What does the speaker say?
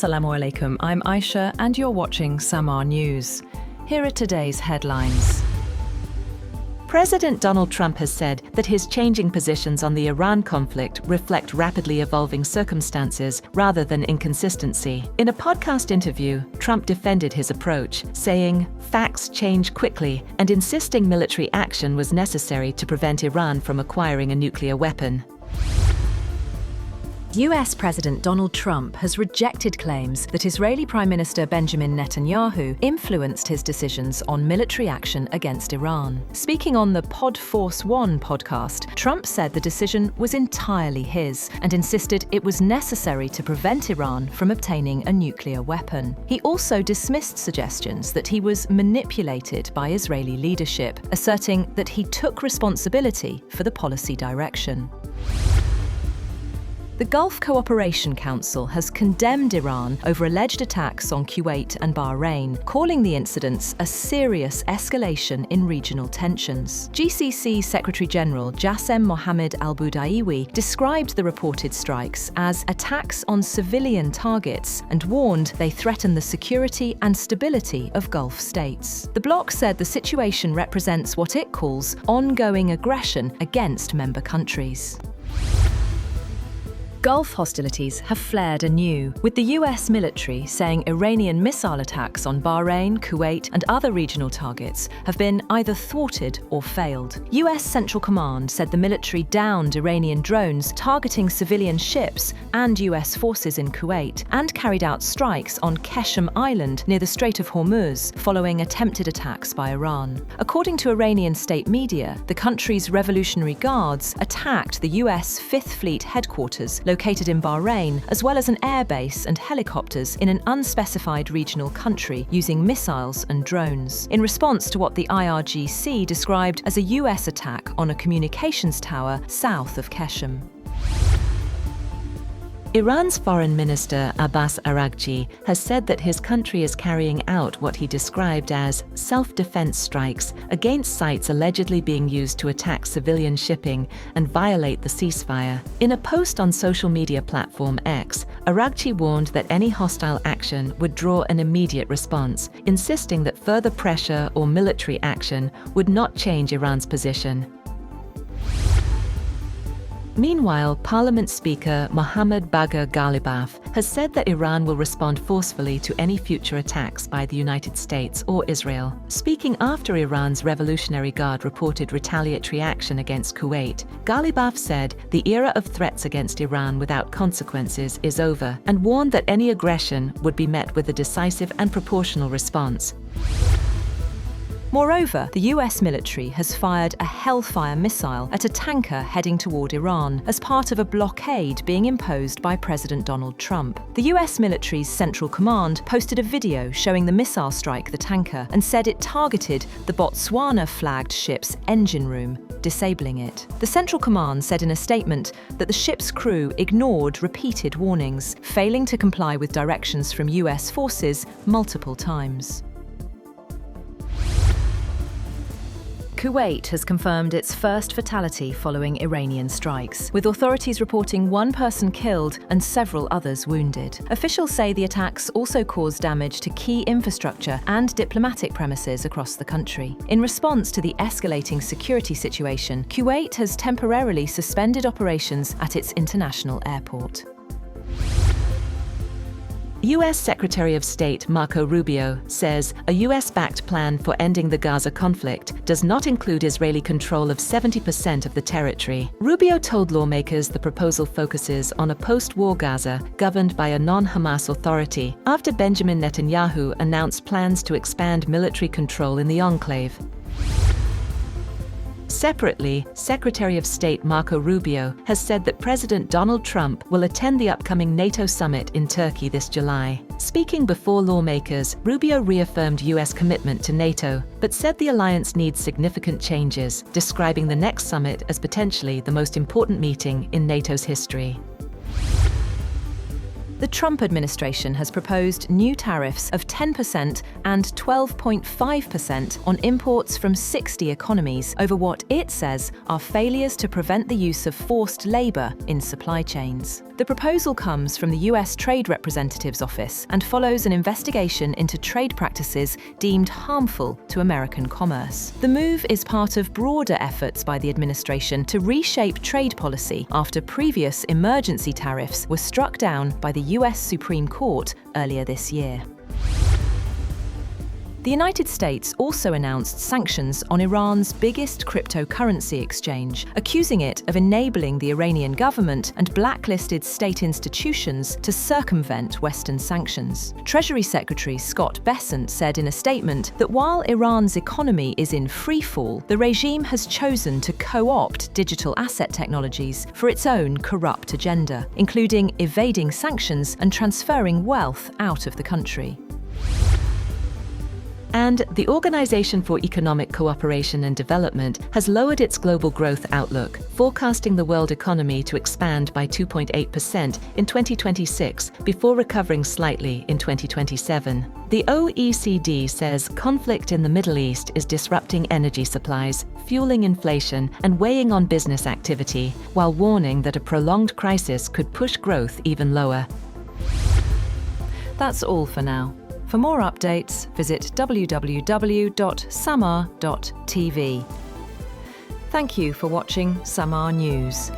Assalamu alaikum, I'm Aisha and you're watching Samaa News. Here are today's headlines. President Donald Trump has said that his changing positions on the Iran conflict reflect rapidly evolving circumstances rather than inconsistency. In a podcast interview, Trump defended his approach, saying facts change quickly and insisting military action was necessary to prevent Iran from acquiring a nuclear weapon. US President Donald Trump has rejected claims that Israeli Prime Minister Benjamin Netanyahu influenced his decisions on military action against Iran. Speaking on the Pod Force One podcast, Trump said the decision was entirely his and insisted it was necessary to prevent Iran from obtaining a nuclear weapon. He also dismissed suggestions that he was manipulated by Israeli leadership, asserting that he took responsibility for the policy direction. The Gulf Cooperation Council has condemned Iran over alleged attacks on Kuwait and Bahrain, calling the incidents a serious escalation in regional tensions. GCC Secretary-General Jasem Mohammed al-Budaiwi described the reported strikes as attacks on civilian targets and warned they threaten the security and stability of Gulf states. The bloc said the situation represents what it calls ongoing aggression against member countries. Gulf hostilities have flared anew, with the US military saying Iranian missile attacks on Bahrain, Kuwait, and other regional targets have been either thwarted or failed. US Central Command said the military downed Iranian drones targeting civilian ships and US forces in Kuwait, and carried out strikes on Qeshm Island near the Strait of Hormuz following attempted attacks by Iran. According to Iranian state media, the country's Revolutionary Guards attacked the US Fifth Fleet headquarters located in Bahrain, as well as an airbase and helicopters in an unspecified regional country using missiles and drones, in response to what the IRGC described as a US attack on a communications tower south of Qeshm. Iran's Foreign Minister Abbas Araghchi has said that his country is carrying out what he described as self-defense strikes against sites allegedly being used to attack civilian shipping and violate the ceasefire. In a post on social media platform X, Araghchi warned that any hostile action would draw an immediate response, insisting that further pressure or military action would not change Iran's position. Meanwhile, Parliament Speaker Mohammad Bagher Ghalibaf has said that Iran will respond forcefully to any future attacks by the United States or Israel. Speaking after Iran's Revolutionary Guard reported retaliatory action against Kuwait, Ghalibaf said the era of threats against Iran without consequences is over, and warned that any aggression would be met with a decisive and proportional response. Moreover, the US military has fired a Hellfire missile at a tanker heading toward Iran as part of a blockade being imposed by President Donald Trump. The US military's Central Command posted a video showing the missile strike the tanker and said it targeted the Botswana-flagged ship's engine room, disabling it. The Central Command said in a statement that the ship's crew ignored repeated warnings, failing to comply with directions from US forces multiple times. Kuwait has confirmed its first fatality following Iranian strikes, with authorities reporting one person killed and several others wounded. Officials say the attacks also caused damage to key infrastructure and diplomatic premises across the country. In response to the escalating security situation, Kuwait has temporarily suspended operations at its international airport. US Secretary of State Marco Rubio says a US-backed plan for ending the Gaza conflict does not include Israeli control of 70% of the territory. Rubio told lawmakers the proposal focuses on a post-war Gaza governed by a non-Hamas authority after Benjamin Netanyahu announced plans to expand military control in the enclave. Separately, Secretary of State Marco Rubio has said that President Donald Trump will attend the upcoming NATO summit in Turkey this July. Speaking before lawmakers, Rubio reaffirmed US commitment to NATO, but said the alliance needs significant changes, describing the next summit as potentially the most important meeting in NATO's history. The Trump administration has proposed new tariffs of 10% and 12.5% on imports from 60 economies over what it says are failures to prevent the use of forced labor in supply chains. The proposal comes from the US Trade Representative's office and follows an investigation into trade practices deemed harmful to American commerce. The move is part of broader efforts by the administration to reshape trade policy after previous emergency tariffs were struck down by the US Supreme Court earlier this year. The United States also announced sanctions on Iran's biggest cryptocurrency exchange, accusing it of enabling the Iranian government and blacklisted state institutions to circumvent Western sanctions. Treasury Secretary Scott Bessent said in a statement that while Iran's economy is in freefall, the regime has chosen to co-opt digital asset technologies for its own corrupt agenda, including evading sanctions and transferring wealth out of the country. And the Organization for Economic Cooperation and Development has lowered its global growth outlook, forecasting the world economy to expand by 2.8% in 2026 before recovering slightly in 2027. The OECD says conflict in the Middle East is disrupting energy supplies, fueling inflation, and weighing on business activity, while warning that a prolonged crisis could push growth even lower. That's all for now. For more updates, visit www.samaa.tv. Thank you for watching Samaa News.